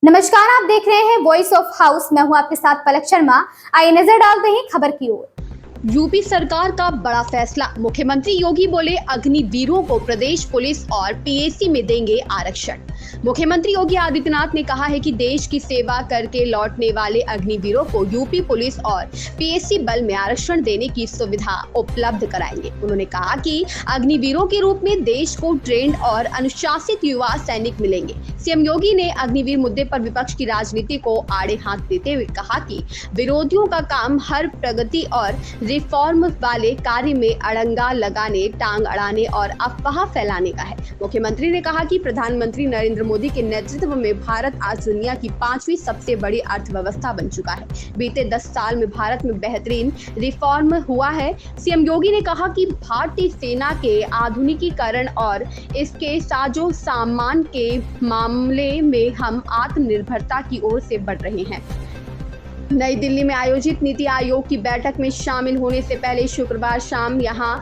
नमस्कार, आप देख रहे हैं वॉइस ऑफ हाउस। मैं हूं आपके साथ पलक शर्मा। आइए नजर डालते हैं खबर की ओर। यूपी सरकार का बड़ा फैसला। मुख्यमंत्री योगी बोले अग्निवीरों को प्रदेश पुलिस और पीएसी में देंगे आरक्षण। मुख्यमंत्री योगी आदित्यनाथ ने कहा है कि देश की सेवा करके लौटने वाले अग्निवीरों को यूपी पुलिस और पीएसी बल में आरक्षण देने की सुविधा उपलब्ध कराएंगे। उन्होंने कहा कि अग्निवीरों के रूप में देश को ट्रेंड और अनुशासित युवा सैनिक मिलेंगे। सीएम योगी ने अग्निवीर मुद्दे पर विपक्ष की राजनीति को आड़े हाथ देते हुए कहा कि विरोधियों का काम हर प्रगति और रिफॉर्म वाले कार्य में अड़ंगा लगाने, टांग अड़ाने और अफवाह फैलाने का है। मुख्यमंत्री ने कहा कि प्रधानमंत्री नरेंद्र मोदी के नेतृत्व में भारत आज दुनिया की 5वीं सबसे बड़ी अर्थव्यवस्था बन चुका है। बीते 10 साल में भारत में बेहतरीन रिफॉर्म हुआ है। सीएम योगी ने कहा कि भारतीय सेना के आधुनिकीकरण और इसके साजो सामान के मामले में हम आत्मनिर्भरता की ओर से बढ़ रहे हैं। नई दिल्ली में आयोजित नीति आयोग की बैठक में शामिल होने से पहले शुक्रवार शाम यहां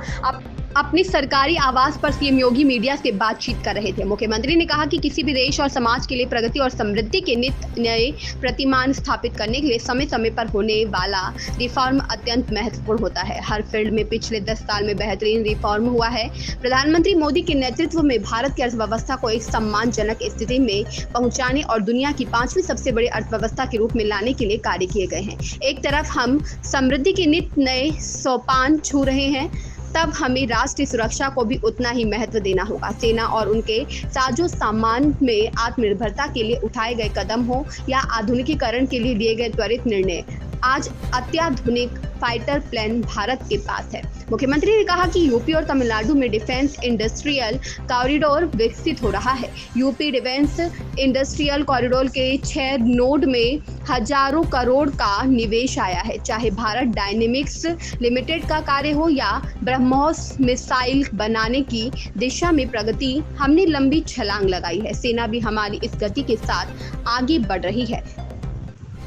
अपने सरकारी आवास पर सीएम योगी मीडिया से बातचीत कर रहे थे। मुख्यमंत्री ने कहा कि किसी भी देश और समाज के लिए प्रगति और समृद्धि के नित्य नए प्रतिमान स्थापित करने के लिए समय समय पर होने वाला रिफॉर्म अत्यंत महत्वपूर्ण होता है। हर फील्ड में पिछले 10 साल में बेहतरीन रिफॉर्म हुआ है। प्रधानमंत्री मोदी के नेतृत्व में भारत की अर्थव्यवस्था को एक सम्मानजनक स्थिति में पहुंचाने और दुनिया की 5वीं सबसे बड़ी अर्थव्यवस्था के रूप में लाने के लिए कार्य किए गए हैं। एक तरफ हम समृद्धि के नित्य नए सोपान छू रहे हैं, तब हमें राष्ट्रीय सुरक्षा को भी उतना ही महत्व देना होगा। सेना और उनके साजो सामान में आत्मनिर्भरता के लिए उठाए गए कदम हो या आधुनिकीकरण के लिए लिए गए त्वरित निर्णय, आज अत्याधुनिक फाइटर प्लेन भारत के पास है। मुख्यमंत्री ने कहा कि यूपी और तमिलनाडु में डिफेंस इंडस्ट्रियल कॉरिडोर विकसित हो रहा है। यूपी डिफेंस इंडस्ट्रियल कॉरिडोर के 6 नोड में हजारों करोड़ का निवेश आया है। चाहे भारत डायनेमिक्स लिमिटेड का कार्य हो या ब्रह्मोस मिसाइल बनाने की दिशा में प्रगति, हमने लंबी छलांग लगाई है। सेना भी हमारी इस गति के साथ आगे बढ़ रही है।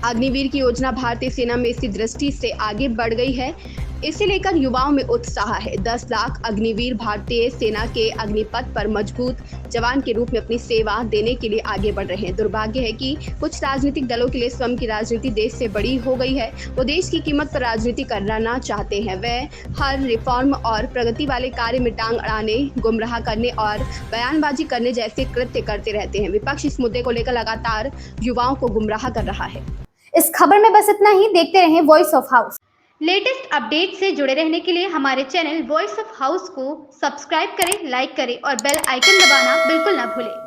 अग्निवीर की योजना भारतीय सेना में इसी दृष्टि से आगे बढ़ गई है। इसे लेकर युवाओं में उत्साह है। 10 लाख अग्निवीर भारतीय सेना के अग्निपथ पर मजबूत जवान के रूप में अपनी सेवा देने के लिए आगे बढ़ रहे हैं। दुर्भाग्य है कि कुछ राजनीतिक दलों के लिए स्वयं की राजनीति देश से बड़ी हो गई है। वो देश की कीमत पर राजनीति करना चाहते हैं। वह हर रिफॉर्म और प्रगति वाले कार्य में टांग अड़ाने, गुमराह करने और बयानबाजी करने जैसे कृत्य करते रहते हैं। विपक्ष इस मुद्दे को लेकर लगातार युवाओं को गुमराह कर रहा है। इस खबर में बस इतना ही। देखते रहें voice of house. Latest update से जुड़े रहने के लिए हमारे चैनल वॉइस ऑफ हाउस को सब्सक्राइब करें, लाइक करें और बेल आइकन दबाना बिल्कुल ना भूलें।